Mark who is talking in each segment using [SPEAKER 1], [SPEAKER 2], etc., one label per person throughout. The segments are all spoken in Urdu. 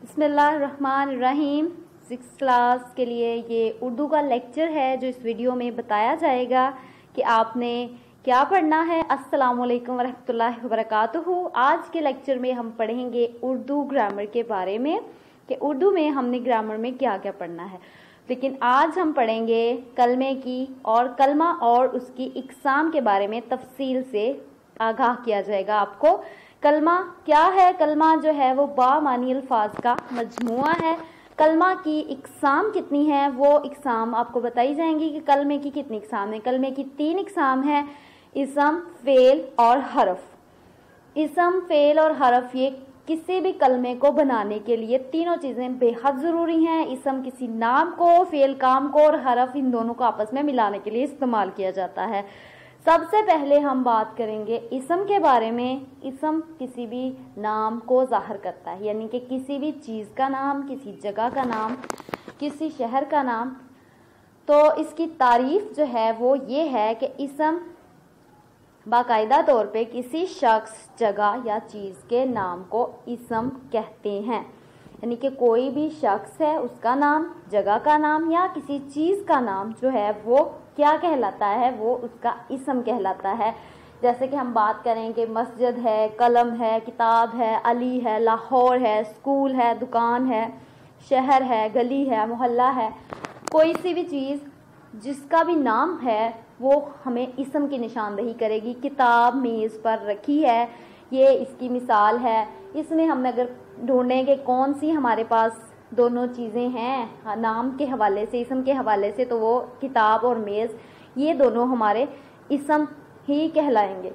[SPEAKER 1] بسم اللہ الرحمن الرحیم۔ 6th کلاس کے لیے یہ اردو کا لیکچر ہے جو اس ویڈیو میں بتایا جائے گا کہ آپ نے کیا پڑھنا ہے۔ السلام علیکم ورحمۃ اللہ وبرکاتہ۔ آج کے لیکچر میں ہم پڑھیں گے اردو گرامر کے بارے میں کہ اردو میں ہم نے گرامر میں کیا کیا پڑھنا ہے، لیکن آج ہم پڑھیں گے کلمے کی اور کلمہ اور اس کی اقسام کے بارے میں تفصیل سے آگاہ کیا جائے گا آپ کو۔ کلمہ کیا ہے؟ کلمہ جو ہے وہ بامعنی الفاظ کا مجموعہ ہے۔ کلمہ کی اقسام کتنی ہیں وہ اقسام آپ کو بتائی جائیں گی کہ کلمے کی کتنی اقسام ہیں۔ کلمے کی 3 اقسام ہیں: اسم، فعل اور حرف۔ اسم، فعل اور حرف یہ کسی بھی کلمے کو بنانے کے لیے تینوں چیزیں بے حد ضروری ہیں۔ اسم کسی نام کو، فعل کام کو اور حرف ان دونوں کو آپس میں ملانے کے لیے استعمال کیا جاتا ہے۔ سب سے پہلے ہم بات کریں گے اسم کے بارے میں۔ اسم کسی بھی نام کو ظاہر کرتا ہے، یعنی کہ کسی بھی چیز کا نام، کسی جگہ کا نام، کسی شہر کا نام۔ تو اس کی تعریف جو ہے وہ یہ ہے کہ اسم باقاعدہ طور پہ کسی شخص، جگہ یا چیز کے نام کو اسم کہتے ہیں، یعنی کہ کوئی بھی شخص ہے اس کا نام، جگہ کا نام یا کسی چیز کا نام جو ہے وہ کیا کہلاتا ہے، وہ اس کا اسم کہلاتا ہے۔ جیسے کہ ہم بات کریں کہ مسجد ہے، قلم ہے، کتاب ہے، علی ہے، لاہور ہے، اسکول ہے، دکان ہے، شہر ہے، گلی ہے، محلہ ہے۔ کوئی سی بھی چیز جس کا بھی نام ہے وہ ہمیں اسم کی نشاندہی کرے گی۔ کتاب میز پر رکھی ہے، یہ اس کی مثال ہے۔ اس میں ہم اگر ڈھونڈیں کہ کون سی ہمارے پاس دونوں چیزیں ہیں نام کے حوالے سے، اسم کے حوالے سے، تو وہ کتاب اور میز یہ دونوں ہمارے اسم ہی کہلائیں گے۔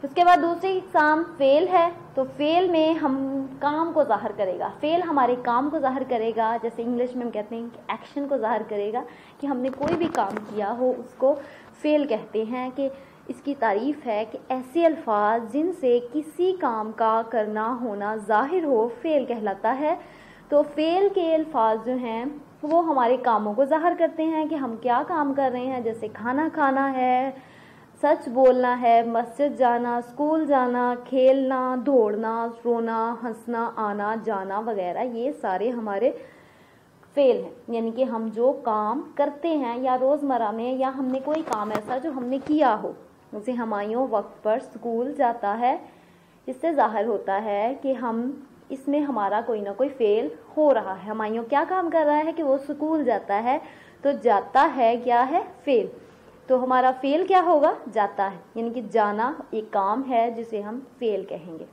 [SPEAKER 1] اس کے بعد دوسری اقسام فعل ہے۔ تو فعل میں ہم کام کو ظاہر کرے گا، فعل ہمارے کام کو ظاہر کرے گا، جیسے انگلش میں ہم کہتے ہیں کہ ایکشن کو ظاہر کرے گا کہ ہم نے کوئی بھی کام کیا ہو اس کو فعل کہتے ہیں۔ کہ اس کی تعریف ہے کہ ایسے الفاظ جن سے کسی کام کا کرنا ہونا ظاہر ہو فعل کہلاتا ہے۔ تو فعل کے الفاظ جو ہیں وہ ہمارے کاموں کو ظاہر کرتے ہیں کہ ہم کیا کام کر رہے ہیں، جیسے کھانا کھانا ہے، سچ بولنا ہے، مسجد جانا، اسکول جانا، کھیلنا، دوڑنا، رونا، ہنسنا، آنا جانا وغیرہ، یہ سارے ہمارے فعل ہیں۔ یعنی کہ ہم جو کام کرتے ہیں یا روزمرہ میں، یا ہم نے کوئی کام ایسا جو ہم نے کیا ہو، جیسے ہمایوں وقت پر اسکول جاتا ہے، اس سے ظاہر ہوتا ہے کہ ہم اس میں ہمارا کوئی نہ کوئی فعل ہو رہا ہے۔ ہمایوں کیا کام کر رہا ہے کہ وہ اسکول جاتا ہے، تو جاتا ہے کیا ہے؟ فعل۔ تو ہمارا فعل کیا ہوگا؟ جاتا ہے، یعنی کہ جانا ایک کام ہے جسے ہم فعل کہیں گے۔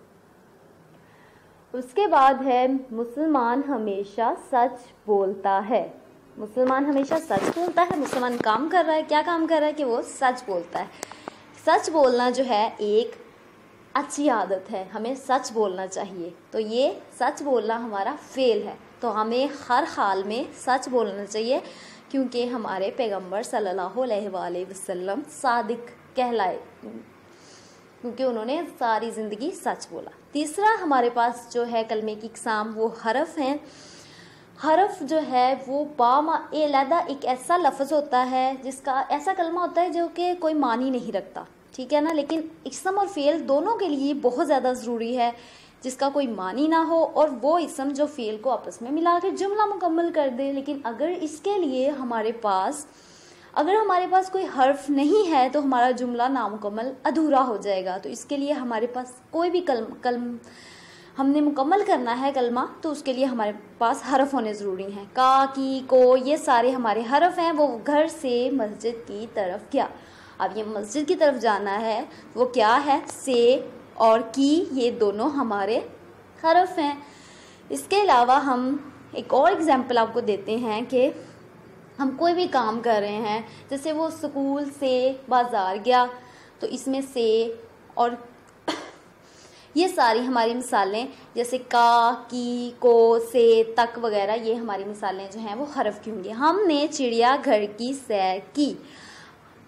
[SPEAKER 1] اس کے بعد ہے مسلمان ہمیشہ سچ بولتا ہے۔ مسلمان ہمیشہ سچ بولتا ہے۔ مسلمان کام کر رہا ہے، کیا کام کر رہا ہے کہ وہ سچ بولتا ہے۔ سچ بولنا جو ہے ایک اچھی عادت ہے، ہمیں سچ بولنا چاہیے۔ تو یہ سچ بولنا ہمارا فعل ہے، تو ہمیں ہر حال میں سچ بولنا چاہیے، کیونکہ ہمارے پیغمبر صلی اللہ علیہ وآلہ وسلم صادق کہلائے، کیونکہ انہوں نے ساری زندگی سچ بولا۔ تیسرا ہمارے پاس جو ہے کلمے کی اقسام وہ حرف ہیں۔ حرف جو ہے وہ علیحدہ ایک ایسا لفظ ہوتا ہے جس کا ایسا کلمہ ہوتا ہے جو کہ کوئی معنی نہیں رکھتا، ٹھیک ہے نا، لیکن اسم اور فعل دونوں کے لیے بہت زیادہ ضروری ہے جس کا کوئی معنی نہ ہو، اور وہ اسم جو فعل کو آپس میں ملا کے جملہ مکمل کر دے۔ لیکن اگر اس کے لیے ہمارے پاس کوئی حرف نہیں ہے تو ہمارا جملہ نامکمل ادھورا ہو جائے گا۔ تو اس کے لیے ہمارے پاس کوئی بھی کلم ہم نے مکمل کرنا ہے کلمہ، تو اس کے لیے ہمارے پاس حرف ہونے ضروری ہیں۔ کا، کی، کو، یہ سارے ہمارے حرف ہیں۔ وہ گھر سے مسجد کی طرف کیا، اب یہ مسجد کی طرف جانا ہے، وہ کیا ہے؟ سے اور کی، یہ دونوں ہمارے حرف ہیں۔ اس کے علاوہ ہم ایک اور اگزامپل آپ کو دیتے ہیں کہ ہم کوئی بھی کام کر رہے ہیں، جیسے وہ اسکول سے بازار گیا، تو اس میں سے اور یہ ساری ہماری مثالیں جیسے کا، کی، کو، سے، تک وغیرہ، یہ ہماری مثالیں جو ہیں وہ حرف کی ہوں گی۔ ہم نے چڑیا گھر کی سیر کی،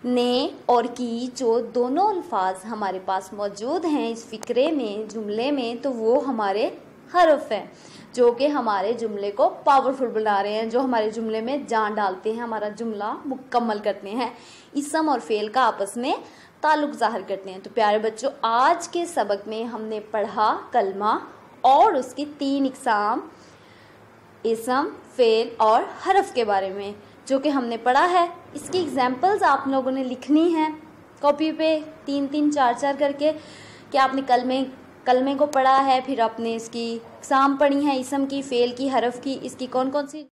[SPEAKER 1] نے اور کی جو دونوں الفاظ ہمارے پاس موجود ہیں اس فقرے میں، جملے میں، تو وہ ہمارے حرف ہیں جو کہ ہمارے جملے کو پاورفل بنا رہے ہیں، جو ہمارے جملے میں جان ڈالتے ہیں، ہمارا جملہ مکمل کرتے ہیں، اسم اور فعل کا آپس میں تعلق ظاہر کرتے ہیں۔ تو پیارے بچوں، آج کے سبق میں ہم نے پڑھا کلمہ اور اس کی 3 اقسام، اسم، فعل اور حرف کے بارے میں جو کہ ہم نے پڑھا ہے۔ اس کی ایگزامپلز آپ لوگوں نے لکھنی ہیں کاپی پہ 3-3 4-4 کر کے کہ آپ نے کلمے کو پڑھا ہے، پھر آپ نے اس کی اقسام پڑھی ہیں، اسم کی، فعل کی، حرف کی، اس کی کون کون سی